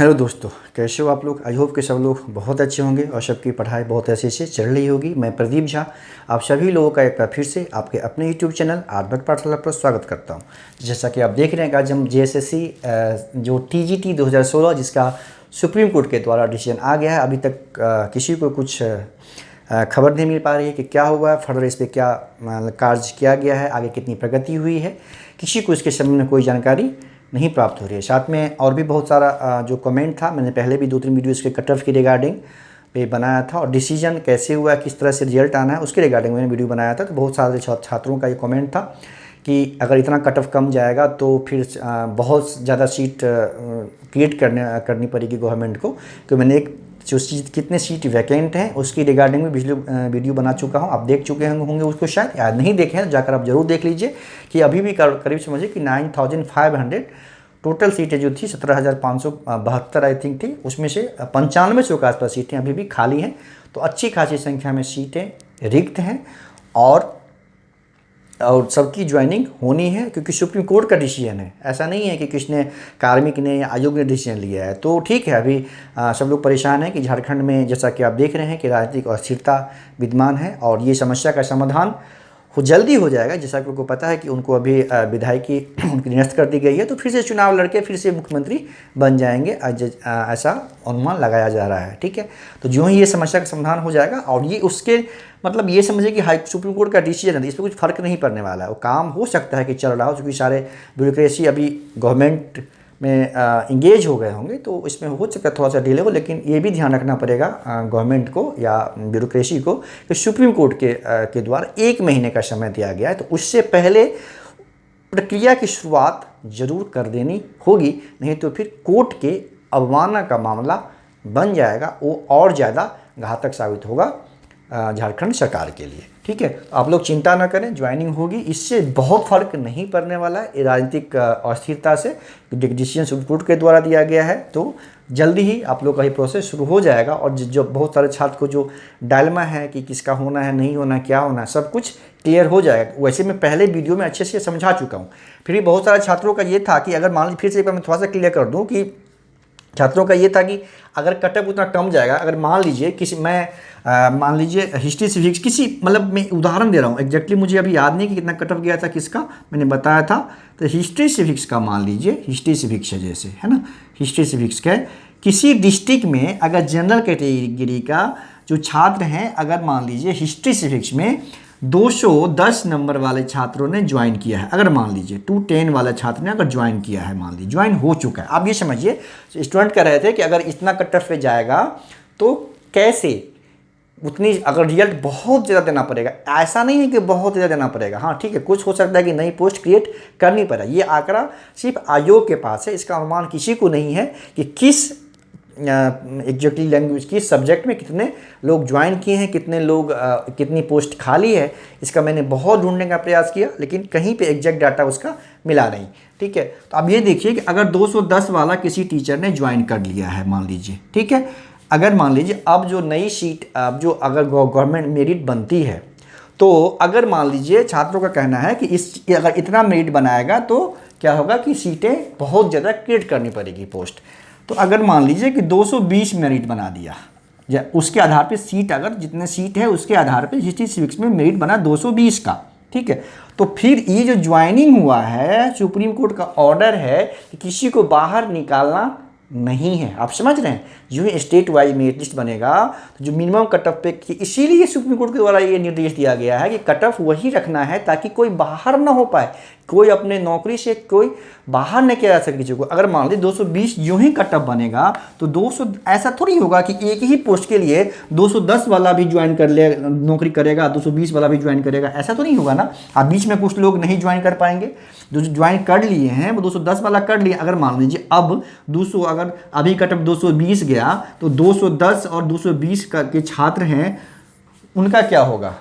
Hello दोस्तों, कैसे हो आप लोग। आई होप कि सब लोग बहुत अच्छे होंगे और सबकी पढ़ाई बहुत अच्छे से चल रही होगी। मैं प्रदीप झा आप सभी लोगों का एक बार फिर से आपके अपने यूट्यूब चैनल आर्यभट्ट पाठशाला पर स्वागत करता हूं। जैसा कि आप देख रहे हैं कि आज हम जेएसएससी जो टीजीटी 2016 जिसका सुप्रीम कोर्ट के द्वारा डिसीजन आ गया है, अभी तक किसी को कुछ खबर नहीं मिल पा रही है कि क्या हुआ है, फर्दर इस पर क्या कार्य किया गया है, आगे कितनी प्रगति हुई है, किसी को इसके संबंध में कोई जानकारी नहीं प्राप्त हो रही है। साथ में और भी बहुत सारा जो कमेंट था, मैंने पहले भी 2-3 वीडियो इसके कट ऑफ की रिगार्डिंग पे बनाया था और डिसीजन कैसे हुआ, किस तरह से रिजल्ट आना है उसके रिगार्डिंग मैंने वीडियो बनाया था। तो बहुत सारे छात्रों का ये कमेंट था कि अगर इतना कट ऑफ कम जाएगा तो फिर बहुत ज़्यादा सीट क्रिएट करनी पड़ेगी गवर्नमेंट को। तो मैंने एक जो सीट कितने सीट वैकेंट हैं उसकी रिगार्डिंग में वीडियो बना चुका हूं। आप देख चुके होंगे उसको, शायद याद नहीं देखे हैं तो जाकर आप जरूर देख लीजिए कि अभी भी करीब समझिए कि 9500 टोटल सीटें जो थी 17,572 आई थिंक थी, उसमें से 9500 के आसपास सीटें अभी भी खाली हैं। तो अच्छी खासी संख्या में सीटें रिक्त हैं और सबकी ज्वाइनिंग होनी है, क्योंकि सुप्रीम कोर्ट का डिसीजन है। ऐसा नहीं है कि किसने कार्मिक ने या आयोग ने डिसीजन लिया है। तो ठीक है, अभी सब लोग परेशान हैं कि झारखंड में जैसा कि आप देख रहे हैं कि राजनीतिक अस्थिरता विद्यमान है और ये समस्या का समाधान जल्दी हो जाएगा। जैसा कि उनको पता है कि उनको अभी विधायकी उनकी निरस्त कर दी गई है, तो फिर से चुनाव लड़के फिर से मुख्यमंत्री बन जाएंगे, ऐसा अनुमान लगाया जा रहा है। ठीक है, तो जो ही ये समस्या का समाधान हो जाएगा और ये उसके मतलब ये समझिए कि सुप्रीम कोर्ट का डिसीजन है, इस पर कुछ फर्क नहीं पड़ने वाला है। वो काम हो सकता है कि चल रहा हो, क्योंकि सारे ब्यूरोक्रेसी अभी गवर्नमेंट में इंगेज हो गए होंगे, तो इसमें हो सकता है थोड़ा सा डिले हो। लेकिन ये भी ध्यान रखना पड़ेगा गवर्नमेंट को या ब्यूरोक्रेसी को कि सुप्रीम कोर्ट के द्वारा 1 महीने का समय दिया गया है, तो उससे पहले प्रक्रिया की शुरुआत जरूर कर देनी होगी, नहीं तो फिर कोर्ट के अवमानना का मामला बन जाएगा, वो और ज़्यादा घातक साबित होगा झारखंड सरकार के लिए। ठीक है, तो आप लोग चिंता ना करें, ज्वाइनिंग होगी, इससे बहुत फर्क नहीं पड़ने वाला है राजनीतिक अस्थिरता से। डिसीजन सुप्रीम कोर्ट के द्वारा दिया गया है, तो जल्दी ही आप लोग का ये प्रोसेस शुरू हो जाएगा। और जो बहुत सारे छात्र को जो डायलेमा है कि किसका होना है, नहीं होना, क्या होना है, सब कुछ क्लियर हो जाएगा। वैसे मैं पहले वीडियो में अच्छे से समझा चुका हूँ, फिर भी बहुत सारे छात्रों का ये था कि अगर मान लीजिए फिर से एक बार मैं थोड़ा सा क्लियर कर दूँ कि छात्रों का ये था कि अगर कटअप उतना कम जाएगा, अगर मान लीजिए किसी मान लीजिए हिस्ट्री सिविक्स किसी मतलब मैं उदाहरण दे रहा हूँ, एग्जैक्टली मुझे अभी याद नहीं कि कितना कटअप गया था किसका, मैंने बताया था। तो हिस्ट्री सिविक्स का मान लीजिए, हिस्ट्री सिविक्स है जैसे, है ना, हिस्ट्री सिविक्स का किसी डिस्ट्रिक्ट में अगर जनरल कैटेगरी का जो छात्र हैं, अगर मान लीजिए हिस्ट्री सिविक्स में 210 नंबर वाले छात्रों ने ज्वाइन किया है, अगर मान लीजिए 210 वाले छात्र ने अगर ज्वाइन किया है, मान लीजिए ज्वाइन हो चुका है। आप ये समझिए, स्टूडेंट कह रहे थे कि अगर इतना कट ऑफ पे जाएगा तो कैसे, उतनी अगर रिजल्ट बहुत ज़्यादा देना पड़ेगा। ऐसा नहीं है कि बहुत ज़्यादा देना पड़ेगा, हाँ ठीक है, कुछ हो सकता है कि नई पोस्ट क्रिएट करनी पड़े। ये आंकड़ा सिर्फ आयोग के पास है, इसका अनुमान किसी को नहीं है कि किस एग्जैक्टली लैंग्वेज किस सब्जेक्ट में कितने लोग ज्वाइन किए हैं, कितने लोग कितनी पोस्ट खाली है। इसका मैंने बहुत ढूंढने का प्रयास किया, लेकिन कहीं पे एग्जैक्ट डाटा उसका मिला नहीं। ठीक है, तो अब ये देखिए कि अगर 210 वाला किसी टीचर ने ज्वाइन कर लिया है, मान लीजिए, ठीक है, अगर मान लीजिए अब जो नई सीट अब जो अगर गवर्नमेंट मेरिट बनती है, तो अगर मान लीजिए छात्रों का कहना है कि अगर इतना मेरिट बनाएगा तो क्या होगा कि सीटें बहुत ज़्यादा क्रिएट करनी पड़ेगी पोस्ट। तो अगर मान लीजिए कि 220 मेरिट बना दिया, या उसके आधार पे सीट, अगर जितने सीट है उसके आधार पे हिस्ट्री सिविक्स में मेरिट बना 220 का, ठीक है, तो फिर ये जो ज्वाइनिंग हुआ है, सुप्रीम कोर्ट का ऑर्डर है कि किसी को बाहर निकालना नहीं है। आप समझ रहे हैं, जो ही स्टेट वाइज मेरिट लिस्ट बनेगा तो जो मिनिमम कट ऑफ पे, इसीलिए सुप्रीम कोर्ट के द्वारा ये निर्देश दिया गया है कि कट ऑफ वही रखना है ताकि कोई बाहर ना हो पाए, कोई अपने नौकरी से कोई बाहर नहीं किया जा सके किसी को। अगर मान लीजिए 220 जो ही कट ऑफ बनेगा तो 200, ऐसा थोड़ी होगा कि एक ही पोस्ट के लिए 210 वाला भी ज्वाइन कर ले, नौकरी करेगा, 220 वाला भी ज्वाइन करेगा, ऐसा तो नहीं होगा ना। अब बीच में कुछ लोग नहीं ज्वाइन कर पाएंगे, जो ज्वाइन कर लिए हैं वो 210 वाला कर लिए। अगर मान लीजिए अब 200, अगर अभी कट ऑफ 220 गया तो 210 और 220 के छात्र हैं, उनका क्या होगा,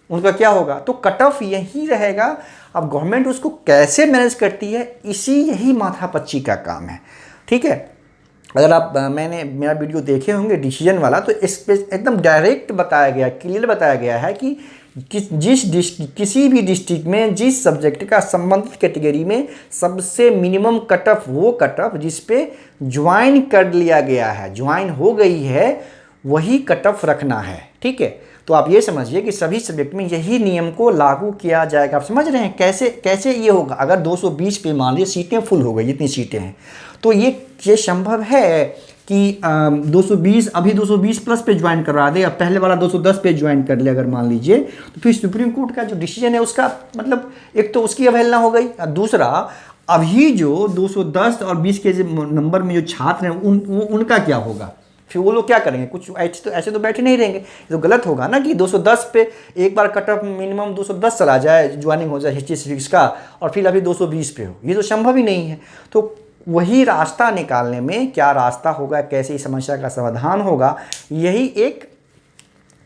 उनका क्या होगा, तो कट ऑफ यही रहेगा। अब गवर्नमेंट उसको कैसे मैनेज करती है, यही माथापच्ची का काम है। ठीक है, अगर आप मैंने मेरा वीडियो देखे होंगे डिसीजन वाला, तो इस पे एकदम डायरेक्ट बताया गया, क्लियर बताया गया है कि किसी भी डिस्ट्रिक्ट में जिस सब्जेक्ट का संबंधित कैटेगरी में सबसे मिनिमम कट ऑफ, वो कट ऑफ जिस पे ज्वाइन कर लिया गया है, ज्वाइन हो गई है, वही कट ऑफ रखना है। ठीक है, तो आप ये समझिए कि सभी सब्जेक्ट में यही नियम को लागू किया जाएगा। आप समझ रहे हैं कैसे कैसे ये होगा। अगर 220 पे मान लीजिए सीटें फुल हो गई, जितनी सीटें हैं, तो ये संभव है कि 220 अभी 220 प्लस पे ज्वाइन करवा दे, अब पहले वाला 210 पे ज्वाइन कर ले अगर मान लीजिए, तो फिर सुप्रीम कोर्ट का जो डिसीजन है उसका मतलब एक तो उसकी अवहेलना हो गई, दूसरा अभी जो 210 और 20 के नंबर में जो छात्र हैं उनका क्या होगा। फिर वो लोग क्या करेंगे, कुछ ऐसे तो बैठे नहीं रहेंगे। ये तो गलत होगा ना कि 210 पे एक बार कट ऑफ मिनिमम 210 चला जाए, ज्वाइनिंग हो जाए हिस्ट्री सिविक्स का, और फिर अभी 220 पे हो, ये तो संभव ही नहीं है। तो वही रास्ता निकालने में क्या रास्ता होगा, कैसे इस समस्या का समाधान होगा, यही एक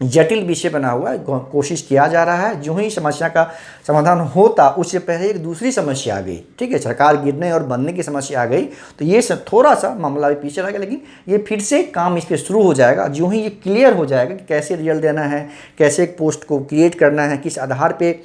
जटिल विषय बना हुआ है, कोशिश किया जा रहा है। जो ही समस्या का समाधान होता उससे पहले एक दूसरी समस्या आ गई। ठीक है, सरकार गिरने और बनने की समस्या आ गई, तो ये सब थोड़ा सा मामला भी पीछे रह गया, लेकिन ये फिर से काम इस पर शुरू हो जाएगा। जो ही ये क्लियर हो जाएगा कि कैसे रिजल्ट देना है, कैसे एक पोस्ट को क्रिएट करना है, किस आधार पर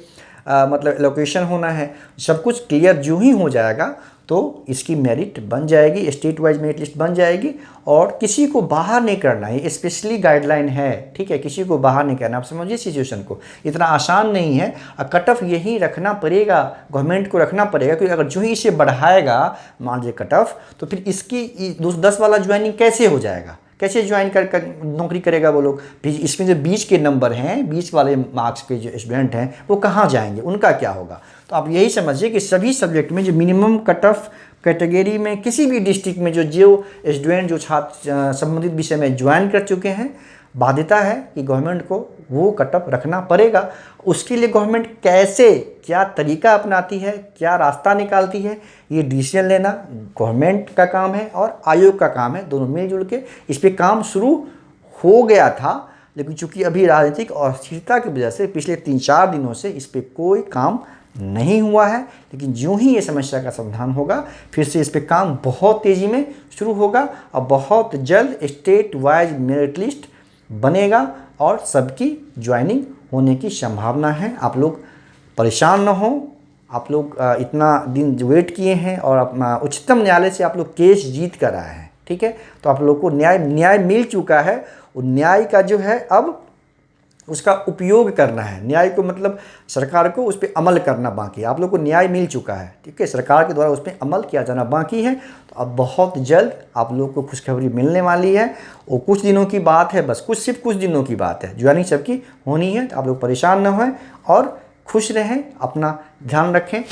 मतलब एलोकेशन होना है, सब कुछ क्लियर जो ही हो जाएगा तो इसकी मेरिट बन जाएगी, स्टेट वाइज मेरिट लिस्ट बन जाएगी, और किसी को बाहर नहीं करना है, स्पेशली गाइडलाइन है। ठीक है, किसी को बाहर नहीं करना। आप समझिए सिचुएशन को, इतना आसान नहीं है। कट ऑफ यही रखना पड़ेगा, गवर्नमेंट को रखना पड़ेगा, क्योंकि अगर जो ही इसे बढ़ाएगा मान लीजिए कट ऑफ, तो फिर इसकी 210 वाला ज्वाइनिंग कैसे हो जाएगा, कैसे ज्वाइन कर नौकरी करेगा वो लोग। इसमें जो 20 के नंबर हैं, 20 वाले मार्क्स के जो स्टूडेंट हैं वो कहाँ जाएंगे, उनका क्या होगा। तो आप यही समझिए कि सभी सब्जेक्ट में जो मिनिमम कट ऑफ कैटेगरी में किसी भी डिस्ट्रिक्ट में जो स्टूडेंट जो छात्र संबंधित विषय में ज्वाइन कर चुके हैं, बाध्यता है कि गवर्नमेंट को वो कट ऑफ रखना पड़ेगा। उसके लिए गवर्नमेंट कैसे, क्या तरीका अपनाती है, क्या रास्ता निकालती है, ये डिसीजन लेना गवर्नमेंट का काम है और आयोग का काम है। दोनों मिलजुल के इस पर काम शुरू हो गया था, लेकिन चूंकि अभी राजनीतिक अस्थिरता की वजह से पिछले 3-4 दिनों से इस पर कोई काम नहीं हुआ है। लेकिन जो ही ये समस्या का समाधान होगा, फिर से इस पे काम बहुत तेज़ी में शुरू होगा और बहुत जल्द स्टेट वाइज मेरिट लिस्ट बनेगा और सबकी ज्वाइनिंग होने की संभावना है। आप लोग परेशान न हो, आप लोग इतना दिन वेट किए हैं और अपना उच्चतम न्यायालय से आप लोग केस जीत कर आए हैं। ठीक है, तो आप लोग को न्याय मिल चुका है। और न्याय का जो है अब उसका उपयोग करना है, न्याय को मतलब सरकार को उस पर अमल करना बाकी है। आप लोग को न्याय मिल चुका है, ठीक है, सरकार के द्वारा उस पर अमल किया जाना बाकी है। तो अब बहुत जल्द आप लोग को खुशखबरी मिलने वाली है। वो कुछ दिनों की बात है, बस सिर्फ कुछ दिनों की बात है, ज्वाइनिंग सबकी होनी है। तो आप लोग परेशान न हों और खुश रहें, अपना ध्यान रखें।